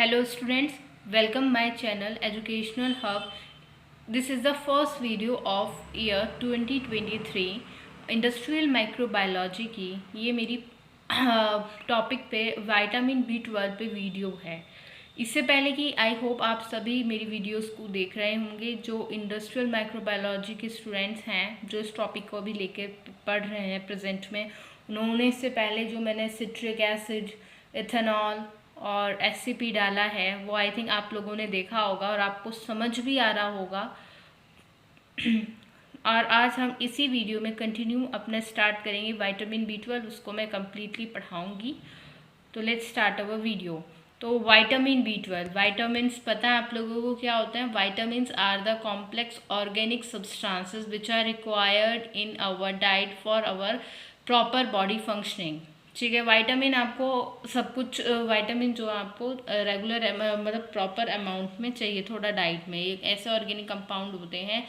Hello students, welcome my channel Educational Hub. This is the first video of year 2023 industrial microbiology की। ये मेरी topic पे vitamin B12 पे video है। इससे पहले कि आई होप आप सभी मेरी वीडियोस को देख रहे होंगे। जो इंडस्ट्रियल माइक्रोबायोलॉजी के स्टूडेंट्स हैं जो इस टॉपिक को अभी लेके पढ़ रहे हैं प्रेजेंट में, उन्होंने इससे पहले जो मैंने सिट्रिक एसिड, इथेनॉल और SCP डाला है वो आई थिंक आप लोगों ने देखा होगा और आपको समझ भी आ रहा होगा। और आज हम इसी वीडियो में कंटिन्यू अपना स्टार्ट करेंगे विटामिन B12, उसको मैं कम्प्लीटली पढ़ाऊँगी। तो लेट्स स्टार्ट अवर वीडियो। तो विटामिन B12, विटामिन्स पता है आप लोगों को क्या होते हैं? Vitamins are the complex organic substances which are required in our diet for our proper body functioning. ठीक है, विटामिन आपको सब कुछ विटामिन जो आपको रेगुलर मतलब प्रॉपर अमाउंट में चाहिए थोड़ा डाइट में। एक ऐसे ऑर्गेनिक कंपाउंड होते हैं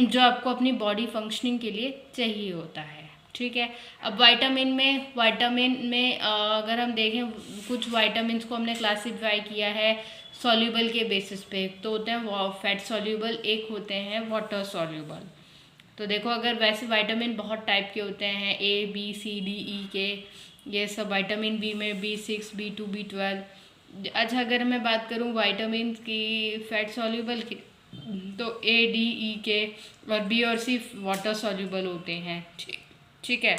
जो आपको अपनी बॉडी फंक्शनिंग के लिए चाहिए होता है। ठीक है, अब विटामिन में अगर हम देखें कुछ विटामिन को हमने क्लासीफाई किया है सॉल्यूबल के बेसिस पे। एक तो होते हैं फैट सॉल्यूबल, एक होते हैं वाटर सॉल्यूबल। तो देखो अगर वैसे विटामिन बहुत टाइप के होते हैं A B C D E के, ये सब विटामिन B में B6 B2 B12। अच्छा अगर मैं बात करूँ विटामिन की फैट सॉल्यूबल की तो A D E के और B और C वाटर सॉल्यूबल होते हैं। ठीक है,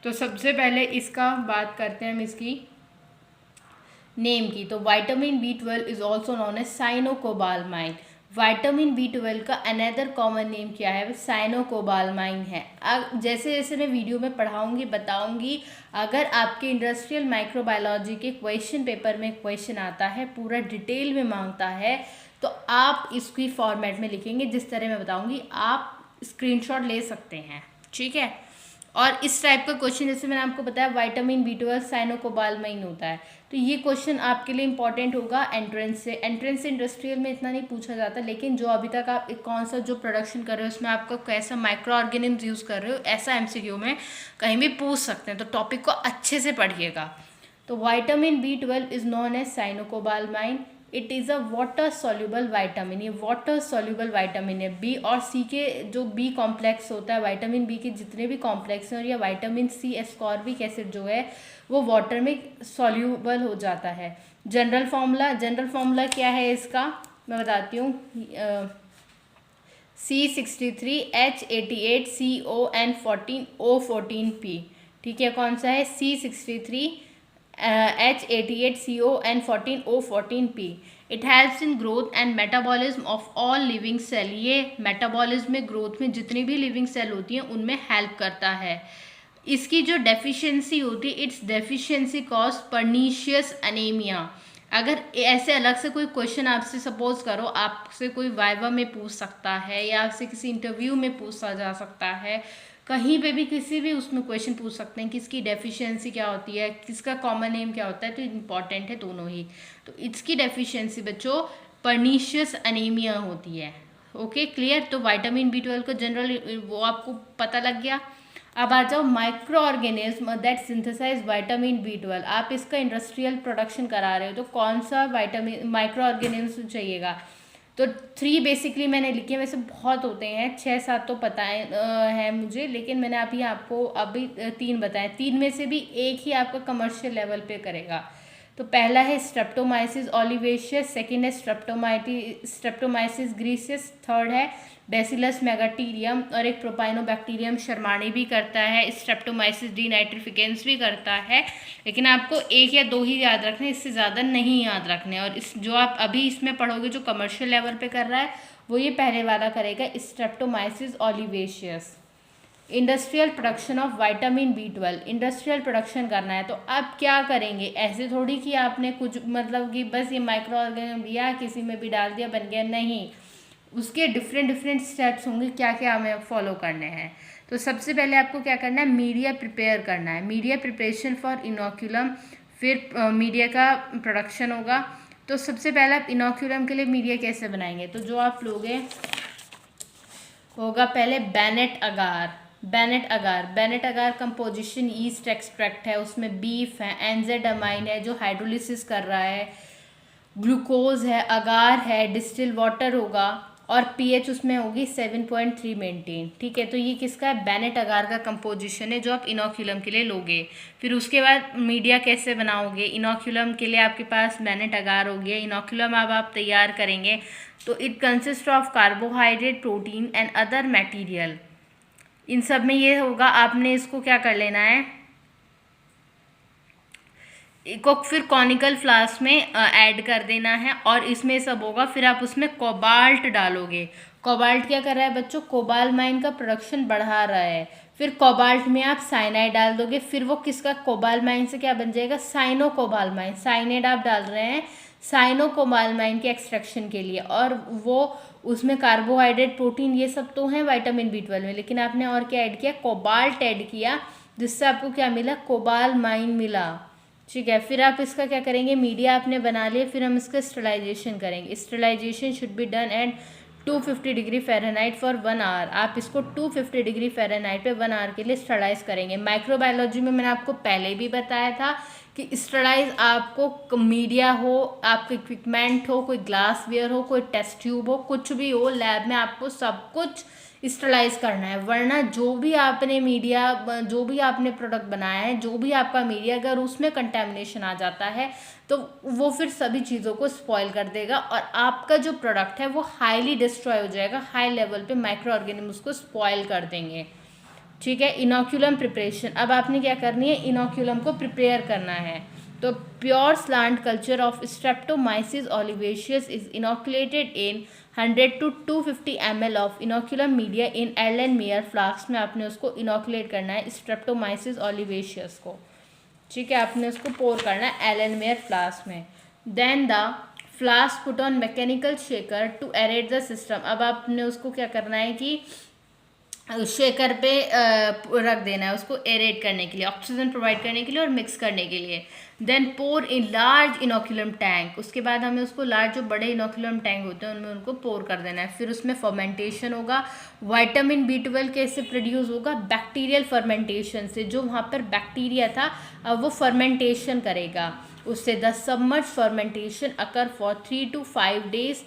तो सबसे पहले इसका बात करते हैं हम इसकी नेम की। तो vitamin B12 is also known as cyanocobalamin. Vitamin B12 का अनदर कॉमन नेम क्या है? साइनोकोबालमाइन है। अब जैसे जैसे मैं वीडियो में पढ़ाऊंगी बताऊंगी, अगर आपके इंडस्ट्रियल माइक्रोबायोलॉजी के क्वेश्चन पेपर में क्वेश्चन आता है पूरा डिटेल में मांगता है तो आप इसकी फॉर्मेट में लिखेंगे जिस तरह मैं बताऊंगी, आप स्क्रीनशॉट ले सकते हैं। ठीक है, और इस टाइप का क्वेश्चन जैसे मैंने आपको बताया विटामिन B12 साइनोकोबालमाइन होता है, तो ये क्वेश्चन आपके लिए इंपॉर्टेंट होगा एंट्रेंस से। एंट्रेंस से इंडस्ट्रियल में इतना नहीं पूछा जाता, लेकिन जो अभी तक आप कौन सा जो प्रोडक्शन कर रहे हो उसमें आपको कैसा माइक्रो ऑर्गेनिम्स यूज़ कर रहे हो, ऐसा MCQ में कहीं भी पूछ सकते हैं। तो टॉपिक को अच्छे से पढ़िएगा। तो vitamin B12 is known as cyanocobalamin. It is a water soluble vitamin. ये वाटर सॉल्यूबल विटामिन है। B और C के जो B कॉम्प्लेक्स होता है, विटामिन B के जितने भी कॉम्प्लेक्स हैं और या विटामिन C एस्कॉर्बिक एसिड जो है वो वाटर में सॉल्यूबल हो जाता है। जनरल फार्मूला क्या है इसका मैं बताती हूँ। C63H88CON14O14P। ठीक है, कौन सा है? C63H88CON14O14P। It helps in growth and metabolism of all living cell. ये मेटाबॉलिज्म में, ग्रोथ में जितनी भी लिविंग सेल होती हैं उनमें हेल्प करता है। इसकी जो डेफिशिएंसी होती है, it's deficiency cause pernicious anaemia. अगर ऐसे अलग से कोई क्वेश्चन आपसे सपोज करो, आपसे कोई वाइवा में पूछ सकता है या आपसे किसी इंटरव्यू में पूछा जा सकता है, कहीं पे भी किसी भी उसमें क्वेश्चन पूछ सकते हैं कि इसकी डेफिशिएंसी क्या होती है, किसका कॉमन नेम क्या होता है, तो इम्पॉर्टेंट है दोनों ही। तो इसकी डेफिशिएंसी बच्चों पर्नीशियस एनीमिया होती है। Okay clear. तो विटामिन B12 का जनरल वो आपको पता लग गया। अब आ जाओ micro organism that synthesize vitamin B12। आप इसका इंडस्ट्रियल प्रोडक्शन करा रहे हो तो कौन सा विटामिन माइक्रो ऑर्गेनिज्म चाहिएगा? तो 3 बेसिकली मैंने लिखे, वैसे बहुत होते हैं 6-7 तो पता है मुझे, लेकिन मैंने अभी आपको 3 बताए। 3 में से भी एक ही आपका कमर्शियल लेवल पे करेगा। तो पहला है स्ट्रेप्टोमाइसिस ओलिवेशियस, सेकेंड है स्ट्रेप्टोमाइसिस ग्रीसियस, थर्ड है बैसिलस मेगाटीरियम और एक प्रोपाइनोबैक्टीरियम शर्मानी भी करता है, स्ट्रेप्टोमाइसिस डीनाइट्रिफिकेंस भी करता है। लेकिन आपको 1 या 2 ही याद रखने, इससे ज़्यादा नहीं याद रखने। और इस जो आप अभी इसमें पढ़ोगे जो कमर्शियल लेवल पे कर रहा है वो ये पहले वाला करेगा, streptomyces olivaceus. Industrial production of vitamin B12, industrial production करना है तो अब क्या करेंगे? ऐसे थोड़ी कि आपने कुछ मतलब कि बस ये माइक्रो ऑर्गेनिज्म लिया किसी में भी डाल दिया बन गया, नहीं। उसके डिफरेंट स्टेप्स होंगे, क्या क्या हमें फॉलो करने हैं। तो सबसे पहले आपको क्या करना है? मीडिया प्रिपेयर करना है, मीडिया प्रिपरेशन फॉर इनोक्यूलम। फिर मीडिया का प्रोडक्शन होगा। तो सबसे पहले आप इनोक्यूलम के लिए मीडिया कैसे बनाएंगे? तो जो आप लोगे होगा पहले बेनेट अगार कंपोजिशन ईस्ट एक्सट्रैक्ट है, उसमें बीफ है, एंजाइडामाइन है जो हाइड्रोलिसिस कर रहा है, ग्लूकोज है, अगार है, डिस्टिल वाटर होगा और पीएच उसमें होगी 7.3 मेंटेन। ठीक है, तो ये किसका है? बेनेट अगार का कंपोजिशन है जो आप इनोक्यूलम के लिए लोगे। फिर उसके बाद मीडिया कैसे बनाओगे? इनोक्यूलम के लिए आपके पास बेनेट अगार हो गया। इनोक्यूलम अब आप तैयार करेंगे तो it consist of carbohydrate, protein and other material. इन सब में ये होगा, आपने इसको क्या कर लेना है, को फिर कॉनिकल फ्लास्क में ऐड कर देना है और इसमें सब होगा। फिर आप उसमें कोबाल्ट डालोगे। कोबाल्ट क्या कर रहा है बच्चों? कोबालमाइन का प्रोडक्शन बढ़ा रहा है। फिर कोबाल्ट में आप साइनाइड डाल दोगे, फिर वो किसका? कोबालमाइन से क्या बन जाएगा? साइनो कोबालमाइन। साइनाइड आप डाल रहे हैं साइनो कोबालमाइन के एक्सट्रैक्शन के लिए, और वो उसमें कार्बोहाइड्रेट, प्रोटीन, ये सब तो हैं विटामिन B12 में, लेकिन आपने और क्या ऐड किया? कोबाल्ट ऐड किया, जिससे आपको क्या मिला? कोबालमाइन मिला। ठीक है, फिर आप इसका क्या करेंगे? मीडिया आपने बना लिया, फिर हम इसका स्टरलाइजेशन करेंगे। Sterilization should be done at 250 degree Fahrenheit for 1 hour. आप इसको 250 डिग्री फ़ारेनहाइट पे 1 आवर के लिए स्टरलाइज करेंगे। माइक्रोबायोलॉजी में मैंने आपको पहले भी बताया था कि स्टरलाइज आपको मीडिया हो, आपको इक्विपमेंट हो, कोई ग्लासवेयर हो, कोई टेस्ट ट्यूब हो, कुछ भी हो, लैब में आपको सब कुछ स्टरलाइज करना है। वरना जो भी आपने मीडिया, जो भी आपने प्रोडक्ट बनाया है, जो भी आपका मीडिया, अगर उसमें कंटेमिनेशन आ जाता है तो वो फिर सभी चीज़ों को स्पॉइल कर देगा और आपका जो प्रोडक्ट है वो हाईली डिस्ट्रॉय हो जाएगा। हाई लेवल पे माइक्रो ऑर्गेनिज्म उसको स्पॉइल कर देंगे। ठीक है, इनोक्यूलम प्रिपरेशन। अब आपने क्या करनी है? इनोक्यूलम को प्रिपेयर करना है। तो pure slant culture of streptomyces olivaceus is inoculated in 100 to 250 ml of inoculum media in Erlenmeyer flask में आपने उसको इनोकुलेट करना है, स्ट्रेप्टोमाइसिस ओलिवेशियस को। ठीक है, आपने उसको पोर करना है एर्लेनमेयर फ्लास्क में। Then the flask put on mechanical shaker to aerate the system. अब आपने उसको क्या करना है कि शेकर पे रख देना है उसको एरेट करने के लिए, ऑक्सीजन प्रोवाइड करने के लिए और मिक्स करने के लिए। Then pour in large inoculum tank. उसके बाद हमें उसको लार्ज, जो बड़े इनोक्यूलम टैंक होते हैं उनमें उनको पोर कर देना है। फिर उसमें फर्मेंटेशन होगा। विटामिन B12 कैसे प्रोड्यूस होगा? बैक्टीरियल फर्मेंटेशन से। जो वहाँ पर बैक्टीरिया था अब वो फर्मेंटेशन करेगा उससे। The submerge fermentation occur for 3 to 5 days।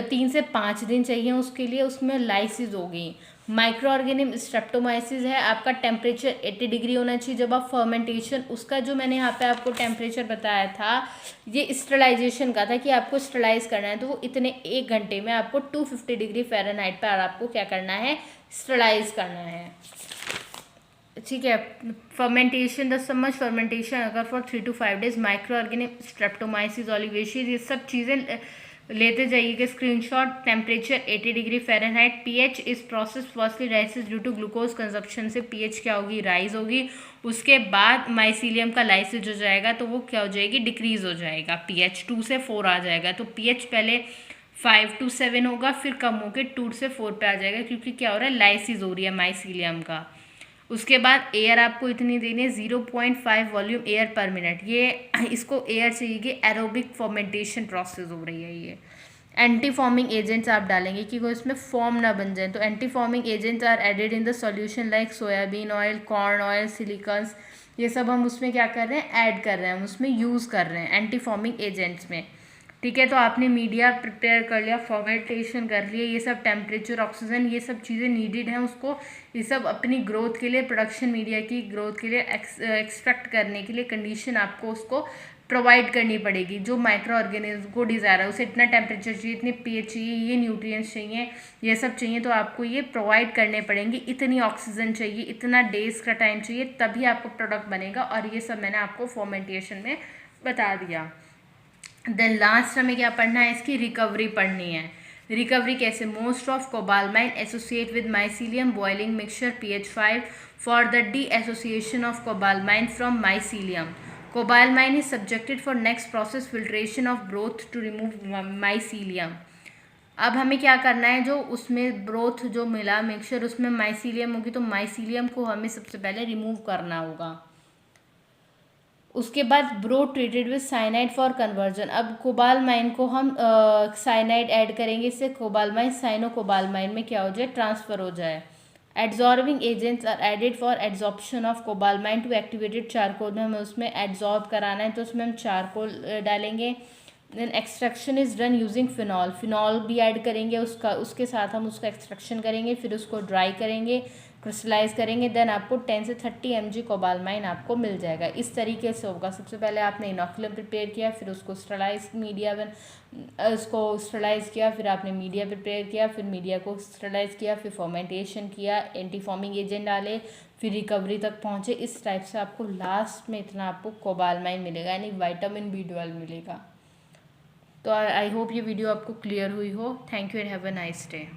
3 से 5 दिन चाहिए उसके लिए। उसमें लाइसिस होगी। माइक्रो ऑर्गेनिज्म स्ट्रेप्टोमाइसिस है। आपका टेम्परेचर 80 डिग्री होना चाहिए जब आप फर्मेंटेशन, उसका जो मैंने यहाँ पे आपको टेम्परेचर बताया था ये स्टरलाइजेशन का था कि आपको स्टरलाइज करना है, तो वो इतने 1 घंटे में आपको 250 डिग्री फ़ारेनहाइट पर आपको क्या करना है? स्टरलाइज करना है। ठीक है, फर्मेंटेशन, द समझ फर्मेंटेशन अगर for 3 to 5 days, micro organism streptomyces olivaceus, ये सब चीज़ें लेते जाइएगा screenshot. Temperature 80 degree Fahrenheit. PH इस process firstly rises due to glucose consumption से पीएच क्या होगी? राइज होगी। उसके बाद माइसीलियम का लाइसिस हो जाएगा तो वो क्या हो जाएगी? डिक्रीज हो जाएगा। पीएच 2 से 4 आ जाएगा। तो पीएच पहले 5 to 7 होगा, फिर कम होकर 2 से 4 पे आ जाएगा, क्योंकि क्या हो रहा है? लाइसिस हो रही है माइसीलियम का। उसके बाद एयर आपको इतनी देनी है 0.5 वॉल्यूम एयर पर मिनट। ये इसको एयर चाहिए कि एरोबिक फर्मेंटेशन प्रोसेस हो रही है ये। एंटी फॉर्मिंग एजेंट्स आप डालेंगे कि वो इसमें फॉर्म ना बन जाए, तो anti forming agents are added in the solution like soyabean oil, corn oil, silicones. ये सब हम उसमें क्या कर रहे हैं? ऐड कर रहे हैं, हम उसमें यूज़ कर रहे हैं एंटी फॉर्मिंग एजेंट्स में। ठीक है, तो आपने मीडिया प्रिपेयर कर लिया, फर्मेंटेशन कर लिया, ये सब टेम्परेचर, ऑक्सीजन, ये सब चीज़ें नीडेड हैं उसको, ये सब अपनी ग्रोथ के लिए, प्रोडक्शन मीडिया की ग्रोथ के लिए, एक्सट्रैक्ट करने के लिए कंडीशन आपको उसको प्रोवाइड करनी पड़ेगी। जो माइक्रो ऑर्गेनिज्म को डिज़ायर है, उसे इतना टेम्परेचर चाहिए, इतनी पीएच चाहिए, ये न्यूट्रिएंट्स चाहिए, ये सब चाहिए, तो आपको ये प्रोवाइड करने पड़ेंगे। इतनी ऑक्सीजन चाहिए, इतना डेज का टाइम चाहिए, तभी आपको प्रोडक्ट बनेगा। और ये सब मैंने आपको फर्मेंटेशन में बता दिया। देन लास्ट हमें क्या पढ़ना है? इसकी रिकवरी पढ़नी है। रिकवरी कैसे? Most of cobalamin associate with mycelium boiling mixture pH 5 for the dissociation of cobalamin from mycelium. Cobalamin is subjected for next process filtration of broth to remove mycelium. अब हमें क्या करना है? जो उसमें ब्रोथ जो मिला मिक्सचर, उसमें माइसीलियम होगी, तो माइसीलियम को हमें सबसे पहले रिमूव करना होगा। उसके बाद broth treated with cyanide for conversion. अब कोबालमाइन को हम साइनाइड ऐड करेंगे, इससे कोबालमाइन साइनो कोबालमाइन में क्या हो जाए? ट्रांसफ़र हो जाए। Adsorbing agents are added for adsorption of cobalamin to activated charcoal में हमें उसमें एड्जॉर्ब कराना है, तो उसमें हम चारकोल डालेंगे। Then extraction is done using phenol, phenol भी ऐड करेंगे उसके साथ हम उसका एक्सट्रैक्शन करेंगे, फिर उसको ड्राई करेंगे, क्रिस्टलाइज करेंगे, देन आपको 10 से 30 mg कोबालमाइन आपको मिल जाएगा। इस तरीके से होगा। सबसे पहले आपने इनोकुलम प्रिपेयर किया, फिर उसको स्टरलाइज मीडिया उसको स्टरलाइज किया, फिर आपने मीडिया प्रिपेयर किया, फिर मीडिया को स्टरलाइज किया, फिर फॉर्मेंटेशन किया, एंटी फॉर्मिंग एजेंट डाले, फिर रिकवरी तक पहुँचे। इस टाइप से आपको लास्ट में इतना आपको कोबालमाइन मिलेगा, यानी विटामिन B12 मिलेगा। तो आई होप ये वीडियो आपको क्लियर हुई हो। Thank you and have a nice day.